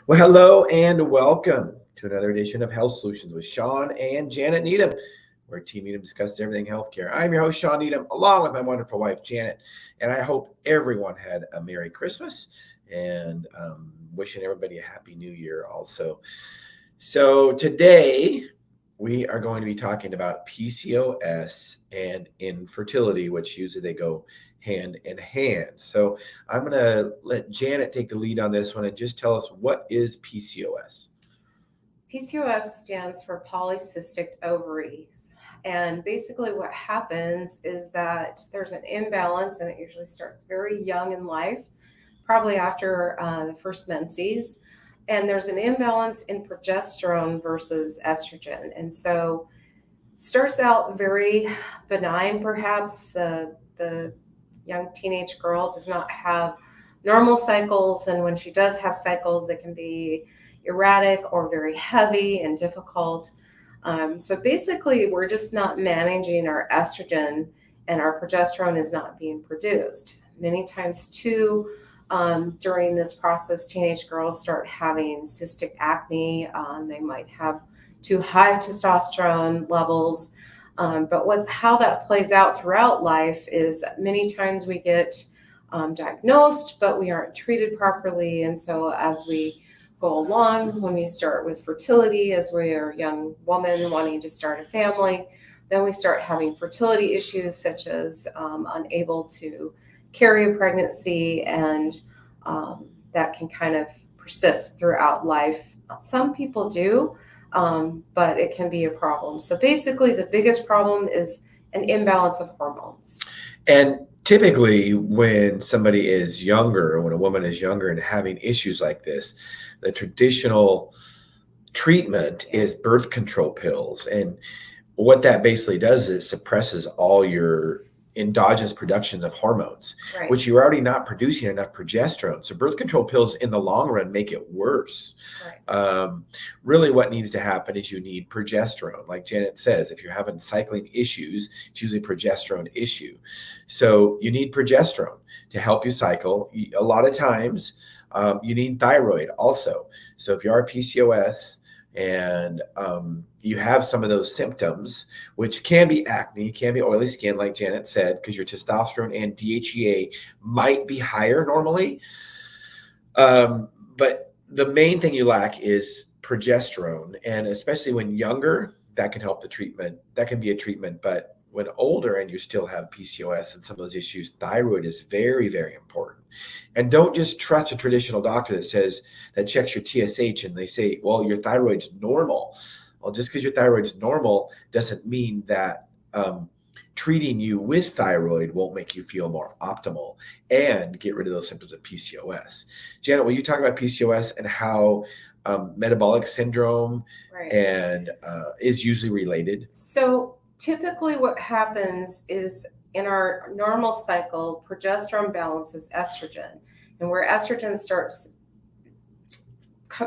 Well, hello and welcome to another edition of Health Solutions with Shawn and Janet Needham, where Team Needham discusses everything healthcare. I'm your host, Shawn Needham, along with my wonderful wife, Janet, and I hope everyone had a Merry Christmas and wishing everybody a Happy New Year also. So today we are going to be talking about PCOS and infertility, which usually they go hand in hand. So I'm going to let Janet take the lead on this one and just tell us, what is PCOS? PCOS stands for polycystic ovaries. And basically what happens is that there's an imbalance, and it usually starts very young in life, probably after the first menses. And there's an imbalance in progesterone versus estrogen. And so it starts out very benign, perhaps. The young teenage girl does not have normal cycles, and when she does have cycles, they can be erratic or very heavy and difficult. So basically, we're just not managing our estrogen, and our progesterone is not being produced. Many times, too, during this process, teenage girls start having cystic acne. They might have too high testosterone levels. But how that plays out throughout life is many times we get diagnosed, but we aren't treated properly. And so as we go along, when we start with fertility, as we are a young woman wanting to start a family, then we start having fertility issues such as unable to carry a pregnancy, and that can kind of persist throughout life. Some people do, but it can be a problem. So basically, the biggest problem is an imbalance of hormones. And typically, when somebody is younger, or when a woman is younger and having issues like this, the traditional treatment is birth control pills. And what that basically does is suppresses all your endogenous production of hormones, Right. which you're already not producing enough progesterone. So birth control pills in the long run make it worse. Right. Really what needs to happen is you need progesterone. Like Janet says, if you're having cycling issues, it's usually a progesterone issue. So you need progesterone to help you cycle. A lot of times you need thyroid also. So if you are PCOS and you have some of those symptoms, which can be acne, can be oily skin, like Janet said, because your testosterone and DHEA might be higher normally. But the main thing you lack is progesterone. And especially when younger, that can help the treatment. That can be a treatment. But when older and you still have PCOS and some of those issues, thyroid is very, very important. And don't just trust a traditional doctor that checks your TSH and they say, well, your thyroid's normal. Well, just because your thyroid's normal doesn't mean that treating you with thyroid won't make you feel more optimal and get rid of those symptoms of PCOS. Janet, will you talk about PCOS and how metabolic syndrome Right. and is usually related? So typically what happens is in our normal cycle, progesterone balances estrogen. And where estrogen starts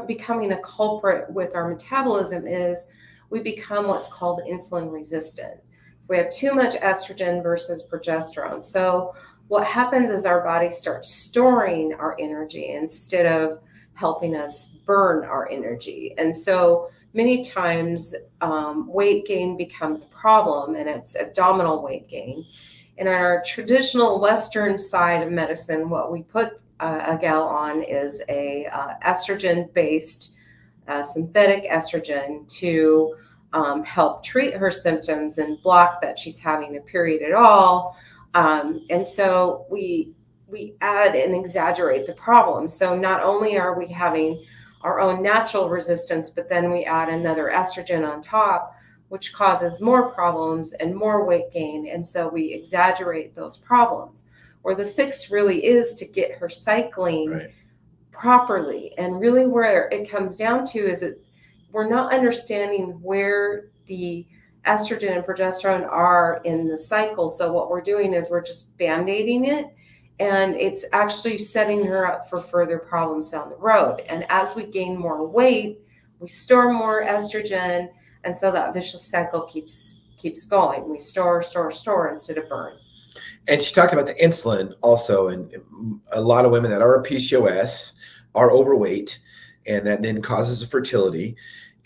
becoming a culprit with our metabolism is we become what's called insulin resistant. If we have too much estrogen versus progesterone. So what happens is our body starts storing our energy instead of helping us burn our energy. And so many times weight gain becomes a problem, and it's abdominal weight gain. And on our traditional Western side of medicine, what we put a gal on is a estrogen-based synthetic estrogen to help treat her symptoms and block that she's having a period at all. And so we add and exaggerate the problem. So not only are we having our own natural resistance, but then we add another estrogen on top, which causes more problems and more weight gain. And so we exaggerate those problems, where the fix really is to get her cycling Right. properly. And really where it comes down to is that we're not understanding where the estrogen and progesterone are in the cycle. So what we're doing is we're just band-aiding it, and it's actually setting her up for further problems down the road. And as we gain more weight, we store more estrogen, and so that vicious cycle keeps going. We store instead of burn. And she talked about the insulin also, and a lot of women that are PCOS are overweight, and that then causes fertility.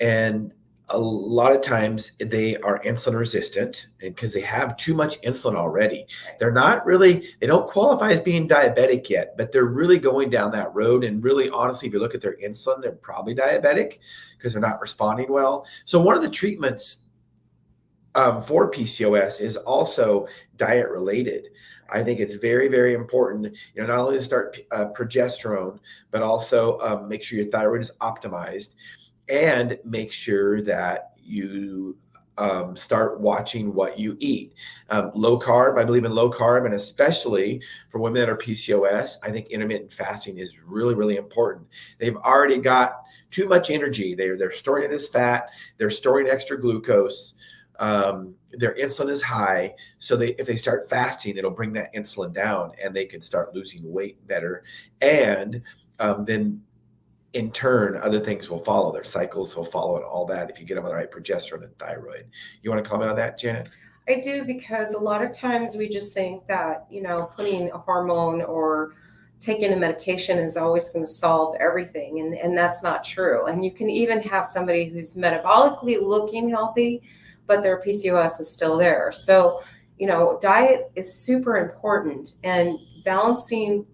And a lot of times they are insulin resistant, and because they have too much insulin already. They're not really, they don't qualify as being diabetic yet, but they're really going down that road. And really, honestly, if you look at their insulin, they're probably diabetic because they're not responding well. So one of the treatments for PCOS is also diet related. I think it's very, very important, not only to start progesterone, but also make sure your thyroid is optimized, and make sure that you start watching what you eat. Low carb, I believe in low carb, and especially for women that are PCOS, I think intermittent fasting is really, really important. They've already got too much energy. They're storing it as fat. They're storing extra glucose. Their insulin is high. So if they start fasting, it'll bring that insulin down and they can start losing weight better. And then in turn, other things will follow. Their cycles will follow and all that if you get them on the right progesterone and thyroid. You want to comment on that, Janet? I do, because a lot of times we just think that, putting a hormone or taking a medication is always going to solve everything. And that's not true. And you can even have somebody who's metabolically looking healthy, but their PCOS is still there. So, diet is super important, and balancing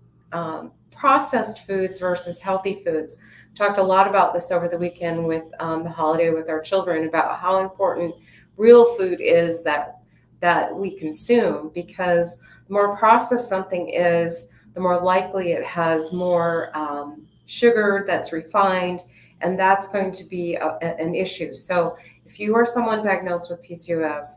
processed foods versus healthy foods. Talked a lot about this over the weekend with the holiday with our children, about how important real food is that we consume, because the more processed something is, the more likely it has more sugar that's refined, and that's going to be an issue. So if you are someone diagnosed with PCOS,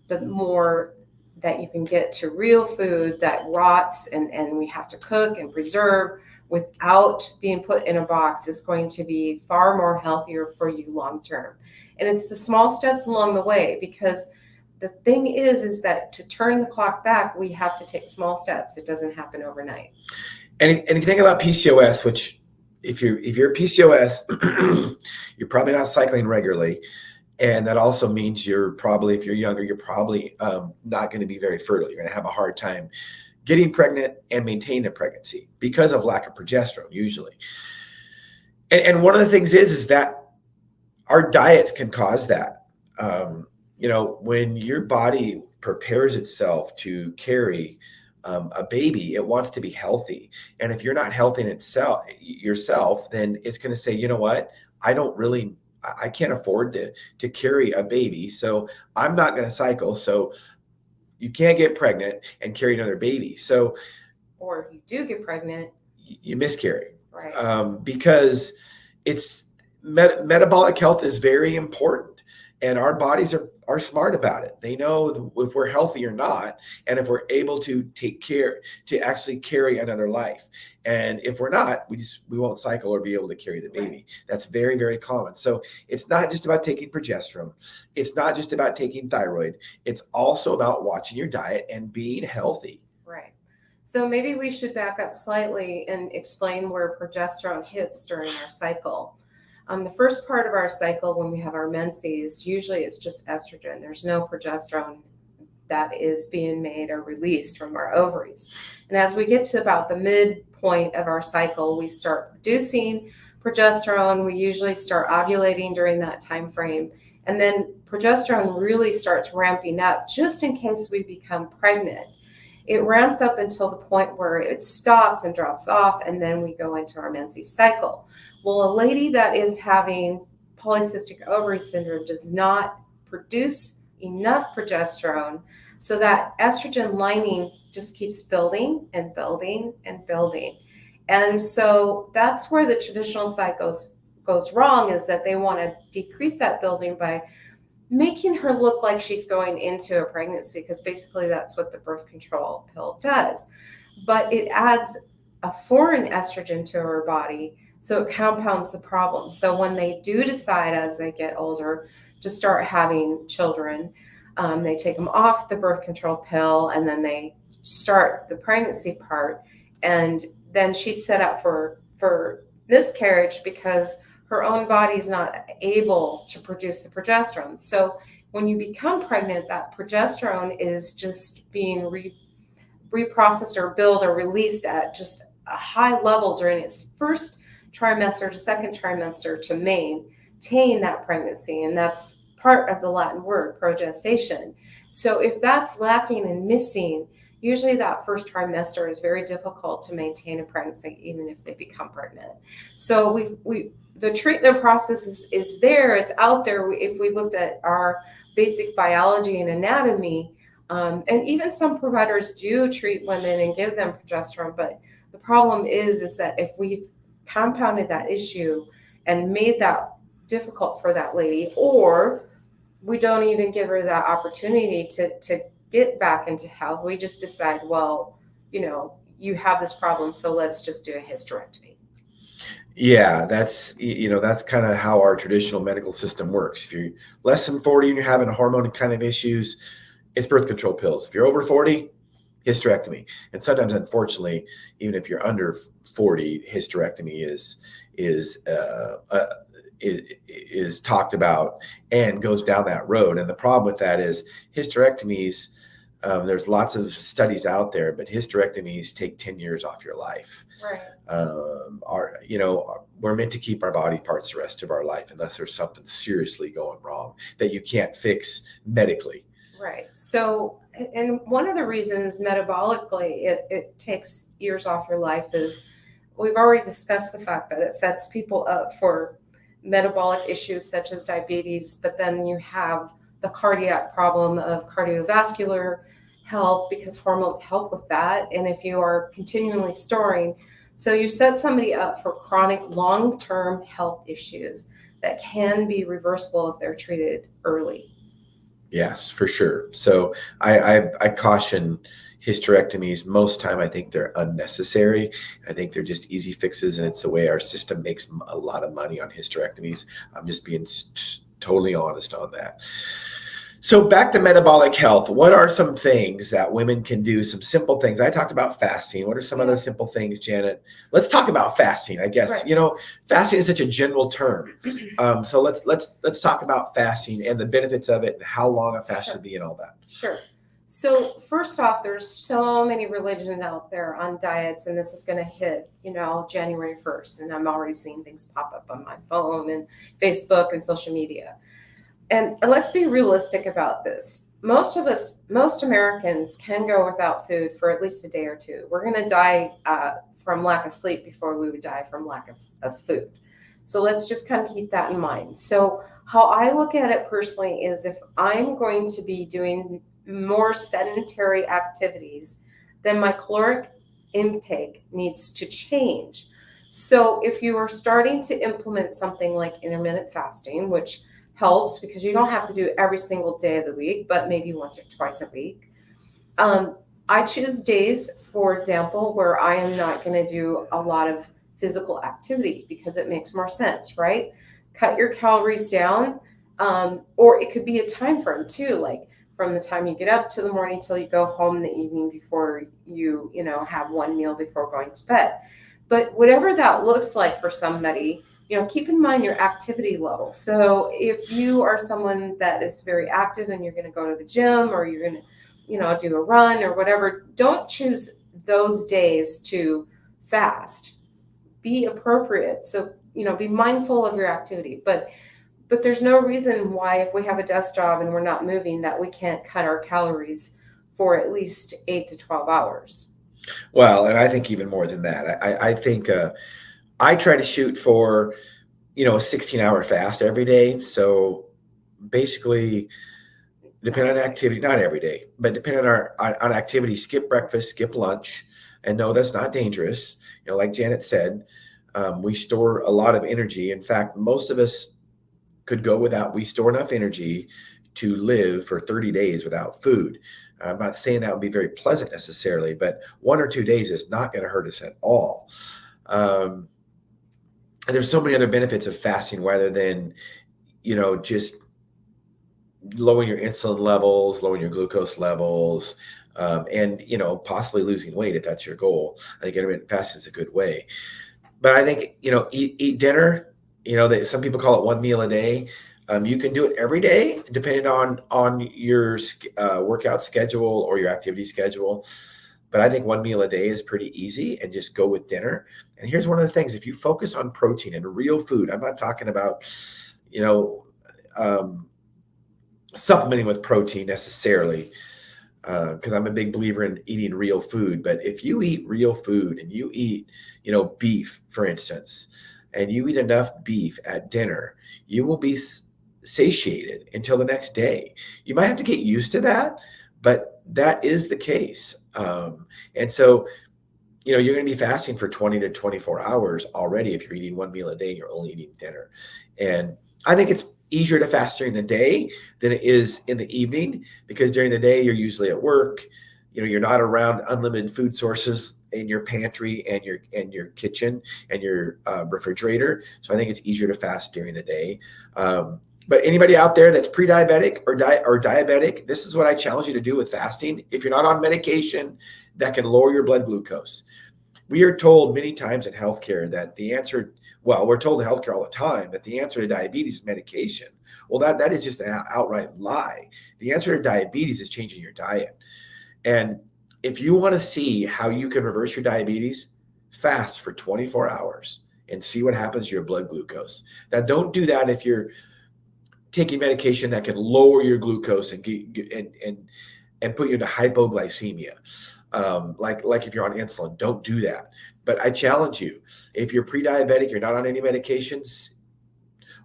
the more that you can get to real food that rots and we have to cook and preserve without being put in a box is going to be far more healthier for you long term. And it's the small steps along the way, because the thing is that to turn the clock back, we have to take small steps. It doesn't happen overnight. And if you think about PCOS, which if you're PCOS, you're probably not cycling regularly. And that also means you're probably, if you're younger, you're probably not going to be very fertile. You're going to have a hard time getting pregnant and maintaining a pregnancy because of lack of progesterone, usually. And one of the things is that our diets can cause that. When your body prepares itself to carry a baby, it wants to be healthy. And if you're not healthy in yourself, then it's going to say, you know what, I can't afford to carry a baby, so I'm not going to cycle. So you can't get pregnant and carry another baby. So, or if you do get pregnant, you miscarry, right? Because it's metabolic health is very important, and our bodies are smart about it. They know if we're healthy or not, and if we're able to take care to actually carry another life. And if we're not, we won't cycle or be able to carry the baby. Right. That's very, very common. So it's not just about taking progesterone. It's not just about taking thyroid. It's also about watching your diet and being healthy. Right. So maybe we should back up slightly and explain where progesterone hits during our cycle. The first part of our cycle, when we have our menses, usually it's just estrogen. There's no progesterone that is being made or released from our ovaries. And as we get to about the midpoint of our cycle, we start producing progesterone. We usually start ovulating during that time frame. And then progesterone really starts ramping up just in case we become pregnant. It ramps up until the point where it stops and drops off, and then we go into our menses cycle. Well, a lady that is having polycystic ovary syndrome does not produce enough progesterone, so that estrogen lining just keeps building and building and building. And so that's where the traditional cycle goes wrong, is that they want to decrease that building by making her look like she's going into a pregnancy, because basically that's what the birth control pill does. But it adds a foreign estrogen to her body, so it compounds the problem. So when they do decide as they get older to start having children, they take them off the birth control pill, and then they start the pregnancy part. And then she's set up for miscarriage because her own body is not able to produce the progesterone. So when you become pregnant, that progesterone is just being reprocessed or built or released at just a high level during its first trimester to second trimester to maintain that pregnancy. And that's part of the Latin word, progestation. So if that's lacking and missing, usually that first trimester is very difficult to maintain a pregnancy, even if they become pregnant. So the treatment process is there, it's out there. If we looked at our basic biology and anatomy, and even some providers do treat women and give them progesterone, but the problem is that if we've compounded that issue and made that difficult for that lady, or we don't even give her that opportunity to get back into health, we just decide, well, you have this problem, so let's just do a hysterectomy. Yeah, that's kind of how our traditional medical system works. If you're less than 40 and you're having hormone kind of issues, it's birth control pills. If you're over 40, hysterectomy. And sometimes, unfortunately, even if you're under 40, hysterectomy is talked about and goes down that road. And the problem with that is hysterectomies, there's lots of studies out there, but hysterectomies take 10 years off your life. Right. We're meant to keep our body parts the rest of our life unless there's something seriously going wrong that you can't fix medically. Right. So, and one of the reasons metabolically it takes years off your life is we've already discussed the fact that it sets people up for metabolic issues such as diabetes, but then you have the cardiac problem of cardiovascular health because hormones help with that. And if you are continually storing, so you set somebody up for chronic long-term health issues that can be reversible if they're treated early. Yes, for sure. So I caution hysterectomies. Most time I think they're unnecessary. I think they're just easy fixes, and it's the way our system makes a lot of money on hysterectomies. I'm just being totally honest on that. So back to metabolic health. What are some things that women can do? Some simple things. I talked about fasting. What are some other simple things, Janet? Let's talk about fasting. I guess Right. Fasting is such a general term. So let's talk about fasting and the benefits of it and how long a fast should be and all that. Sure. So first off, there's so many religions out there on diets, and this is going to hit, January 1st, and I'm already seeing things pop up on my phone and Facebook and social media. And let's be realistic about this. Most Americans can go without food for at least a day or two. We're going to die from lack of sleep before we would die from lack of food. So let's just kind of keep that in mind. So how I look at it personally is if I'm going to be doing more sedentary activities, then my caloric intake needs to change. So if you are starting to implement something like intermittent fasting, which helps because you don't have to do it every single day of the week, but maybe once or twice a week. I choose days, for example, where I am not going to do a lot of physical activity because it makes more sense, right? Cut your calories down, or it could be a time frame too, like from the time you get up to the morning till you go home in the evening before you have one meal before going to bed. But whatever that looks like for somebody, keep in mind your activity level. So if you are someone that is very active and you're going to go to the gym or you're going to, do a run or whatever, don't choose those days to fast. Be appropriate. So, be mindful of your activity. But there's no reason why if we have a desk job and we're not moving that we can't cut our calories for at least 8 to 12 hours. Well, and I think even more than that. I think I try to shoot for, a 16-hour fast every day. So basically, depending on activity, not every day, but depending on activity, skip breakfast, skip lunch. And no, that's not dangerous. Like Janet said, we store a lot of energy. In fact, most of us could go without, we store enough energy to live for 30 days without food. I'm not saying that would be very pleasant necessarily, but 1 or 2 days is not going to hurt us at all. And there's so many other benefits of fasting rather than, just lowering your insulin levels, lowering your glucose levels, and, possibly losing weight if that's your goal. I think intermittent fasting is a good way. But I think, eat dinner, some people call it one meal a day. You can do it every day, depending on your workout schedule or your activity schedule. But I think one meal a day is pretty easy, and just go with dinner. And here's one of the things: if you focus on protein and real food, I'm not talking about, you know, supplementing with protein necessarily, because I'm a big believer in eating real food. But if you eat real food and you eat, beef, for instance, and you eat enough beef at dinner, you will be satiated until the next day. You might have to get used to that, but that is the case. And so, you're going to be fasting for 20 to 24 hours already if you're eating one meal a day and you're only eating dinner. And I think it's easier to fast during the day than it is in the evening, because during the day you're usually at work. You're not around unlimited food sources in your pantry and your kitchen and your refrigerator. So I think it's easier to fast during the day. But anybody out there that's pre-diabetic or diabetic, this is what I challenge you to do with fasting. If you're not on medication that can lower your blood glucose, we are told many times in healthcare that the answer, we're told in healthcare all the time that the answer to diabetes is medication. Well, that is just an outright lie. The answer to diabetes is changing your diet. And if you want to see how you can reverse your diabetes, fast for 24 hours and see what happens to your blood glucose. Now, don't do that if you're taking medication that can lower your glucose and put you into hypoglycemia. Like if you're on insulin, don't do that. But I challenge you, if you're pre-diabetic, you're not on any medications,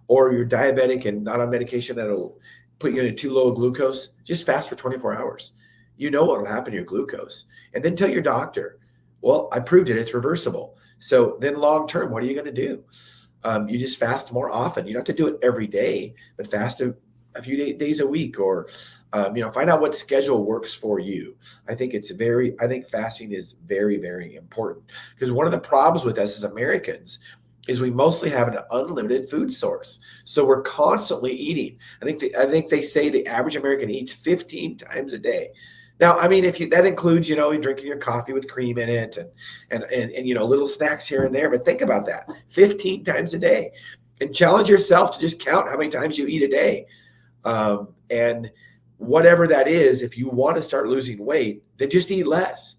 or you're diabetic and not on medication that'll put you into too low glucose, just fast for 24 hours. You know what will happen to your glucose. And then tell your doctor, well, I proved it, it's reversible. So then long-term, what are you going to do? You just fast more often. You don't have to do it every day, but fast a few days a week, or find out what schedule works for you. I think fasting is very, very important, because one of the problems with us as Americans is we mostly have an unlimited food source. So we're constantly eating. I think they say the average American eats 15 times a day. Now, I mean, that includes, drinking your coffee with cream in it and little snacks here and there. But think about that, 15 times a day, and challenge yourself to just count how many times you eat a day. And whatever that is, if you want to start losing weight, then just eat less,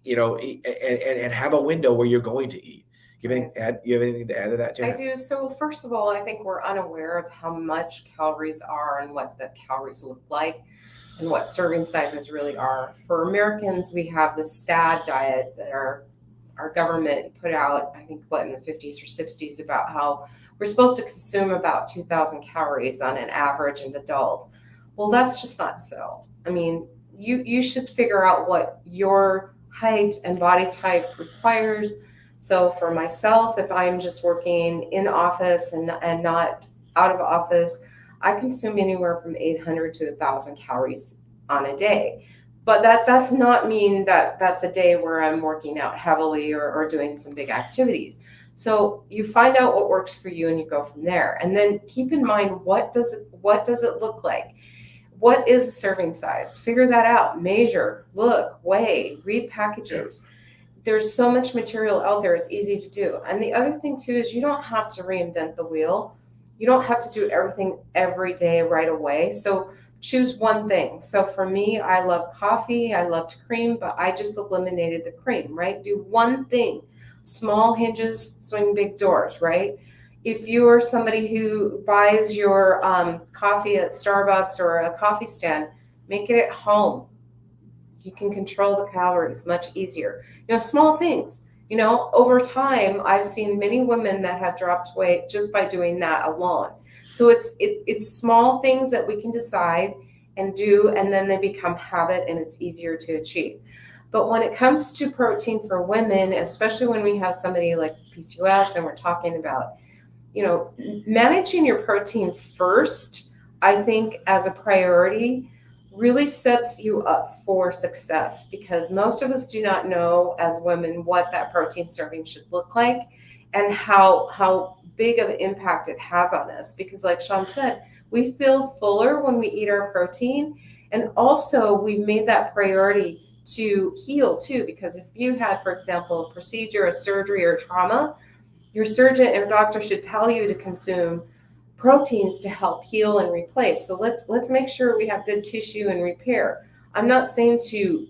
and have a window where you're going to eat. You have anything to add to that, Janet? I do. So first of all, I think we're unaware of how much calories are and what the calories look like and what serving sizes really are. For Americans, we have this sad diet that our government put out, I think, in the 50s or 60s, about how we're supposed to consume about 2,000 calories on an average adult. Well, that's just not so. I mean, you should figure out what your height and body type requires. So for myself, if I'm just working in office and not out of office, I consume anywhere from 800 to 1,000 calories on a day. But that does not mean that that's a day where I'm working out heavily or doing some big activities. So you find out what works for you and you go from there. And then keep in mind, what does it look like? What is a serving size? Figure that out. Measure, look, weigh, read packages. There's so much material out there. It's easy to do. And the other thing too is you don't have to reinvent the wheel. You don't have to do everything every day right away. So choose one thing. So for me, I love coffee. I loved cream, but I just eliminated the cream, right? Do one thing. Small hinges swing big doors, right? If you are somebody who buys your coffee at Starbucks or a coffee stand, make it at home. You can control the calories much easier. Small things. Over time, I've seen many women that have dropped weight just by doing that alone. So it's small things that we can decide and do, and then they become habit, and it's easier to achieve. But when it comes to protein for women, especially when we have somebody like PCOS and we're talking about, managing your protein first, I think as a priority, really sets you up for success, because most of us do not know as women what that protein serving should look like and how big of an impact it has on us. Because like Shawn said, we feel fuller when we eat our protein. And also we've made that priority to heal too, because if you had, for example, a procedure, a surgery, or trauma, your surgeon or doctor should tell you to consume proteins to help heal and replace. So let's make sure we have good tissue and repair. I'm not saying to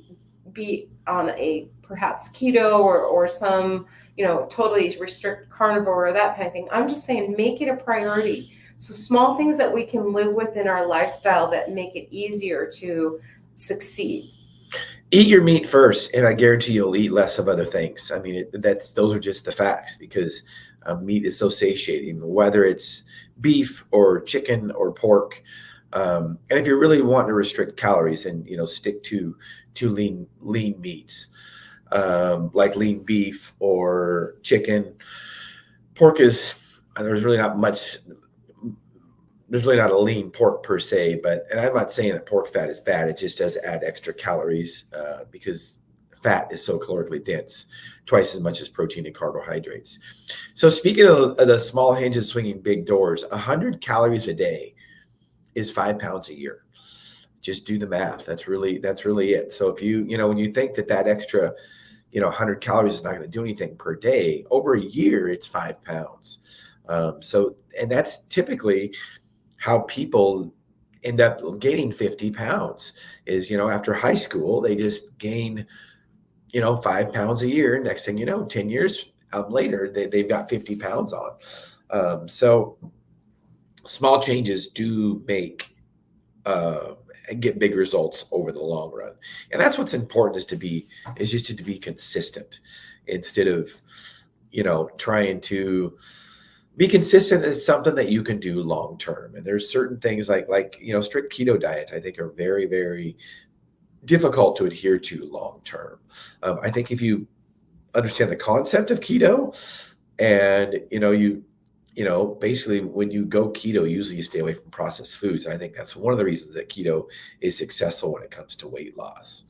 be on a perhaps keto or some, totally restrict carnivore or that kind of thing. I'm just saying, make it a priority. So small things that we can live with in our lifestyle that make it easier to succeed. Eat your meat first, and I guarantee you'll eat less of other things. I mean, those are just the facts, because meat is so satiating, whether it's beef or chicken or pork. And if you're really wanting to restrict calories, and stick to lean meats, like lean beef or chicken. Pork is there's really not much. There's really not a lean pork per se, and I'm not saying that pork fat is bad. It just does add extra calories because fat is so calorically dense, twice as much as protein and carbohydrates. So speaking of the small hinges swinging big doors, 100 calories a day is 5 pounds a year. Just do the math. That's really it. So if when you think that extra, 100 calories is not going to do anything per day, over a year, it's 5 pounds. And that's typically how people end up gaining 50 pounds is, after high school, they just gain, 5 pounds a year. Next thing you know, 10 years later, they've got 50 pounds on. So small changes do make, get big results over the long run. And that's what's important is just to be consistent instead of, trying to be consistent is something that you can do long term. And there's certain things like strict keto diets, I think, are very, very difficult to adhere to long term. I think if you understand the concept of keto, and basically when you go keto, usually you stay away from processed foods. And I think that's one of the reasons that keto is successful when it comes to weight loss.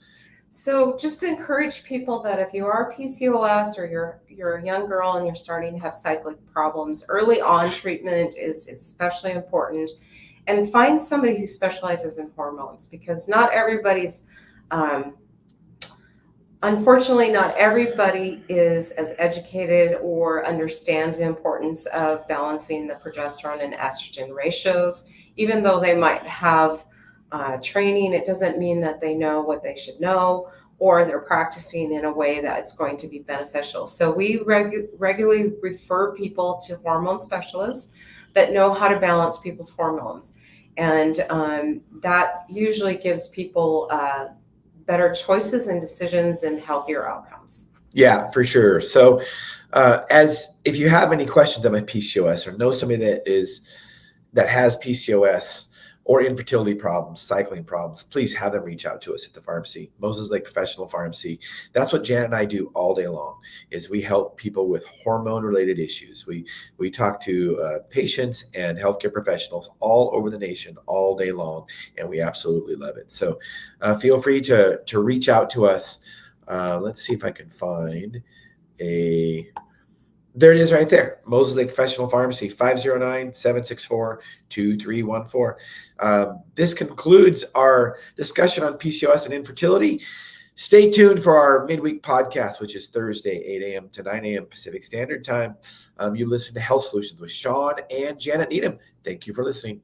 So just to encourage people that if you are PCOS or you're a young girl and you're starting to have cyclic problems, early on treatment is especially important. And find somebody who specializes in hormones, because not everybody's, unfortunately, not everybody is as educated or understands the importance of balancing the progesterone and estrogen ratios. Even though they might have training, it doesn't mean that they know what they should know, or they're practicing in a way that's going to be beneficial. So we regularly refer people to hormone specialists that know how to balance people's hormones. And that usually gives people better choices and decisions and healthier outcomes. Yeah, for sure. So if you have any questions about PCOS, or know somebody that has PCOS or infertility problems, cycling problems, please have them reach out to us at the pharmacy, Moses Lake Professional Pharmacy. That's what Janet and I do all day long, is we help people with hormone-related issues. We talk to patients and healthcare professionals all over the nation all day long, and we absolutely love it. So feel free to reach out to us. Let's see if I can find there it is right there. Moses Lake Professional Pharmacy, 509-764-2314. This concludes our discussion on PCOS and infertility. Stay tuned for our midweek podcast, which is Thursday, 8 a.m. to 9 a.m. Pacific Standard Time. You listen to Health Solutions with Shawn and Janet Needham. Thank you for listening.